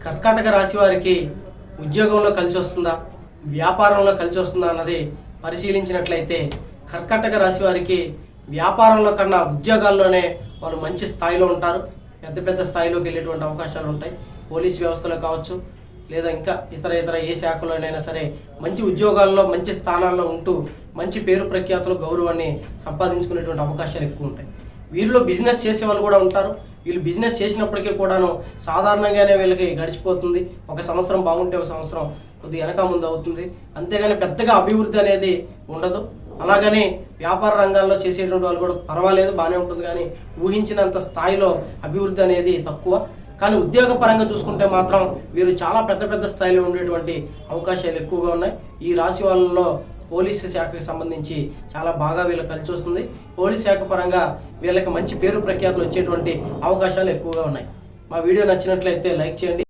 కర్కాటక రాశి వారికి ఉద్యోగంలో కలిసి వస్తుందా, వ్యాపారంలో కలిసి వస్తుందా అన్నది పరిశీలించినట్లయితే కర్కాటక రాశి వారికి వ్యాపారంలో కన్నా ఉద్యోగాల్లోనే వాళ్ళు మంచి స్థాయిలో ఉంటారు. పెద్ద పెద్ద స్థాయిలోకి వెళ్ళేటువంటి అవకాశాలు ఉంటాయి. పోలీస్ వ్యవస్థలో కావచ్చు, లేదా ఇంకా ఇతర ఏ శాఖలోనైనా సరే మంచి ఉద్యోగాల్లో మంచి స్థానాల్లో ఉంటూ మంచి పేరు ప్రఖ్యాతులు గౌరవాన్ని సంపాదించుకునేటువంటి అవకాశాలు ఎక్కువ ఉంటాయి. వీరిలో బిజినెస్ చేసే వాళ్ళు కూడా ఉంటారు. వీళ్ళు బిజినెస్ చేసినప్పటికీ కూడాను సాధారణంగానే వీళ్ళకి గడిచిపోతుంది. ఒక సంవత్సరం బాగుంటే ఒక సంవత్సరం కొద్దిగా వెనక ముందు అవుతుంది. అంతేగాని పెద్దగా అభివృద్ధి అనేది ఉండదు. అలాగని వ్యాపార రంగాల్లో చేసేటువంటి వాళ్ళు కూడా పర్వాలేదు, బాగానే ఉంటుంది. కానీ ఊహించినంత స్థాయిలో అభివృద్ధి అనేది తక్కువ. కానీ ఉద్యోగ పరంగా చూసుకుంటే మాత్రం వీరు చాలా పెద్ద పెద్ద స్థాయిలో ఉండేటువంటి అవకాశాలు ఎక్కువగా ఉన్నాయి. ఈ రాశి వాళ్ళలో పోలీసు శాఖకి సంబంధించి చాలా బాగా వీళ్ళకి కలిసి వస్తుంది. పోలీస్ శాఖ పరంగా వీళ్ళకి మంచి పేరు ప్రఖ్యాతులు వచ్చేటువంటి అవకాశాలు ఎక్కువగా ఉన్నాయి. మా వీడియో నచ్చినట్లయితే లైక్ చేయండి.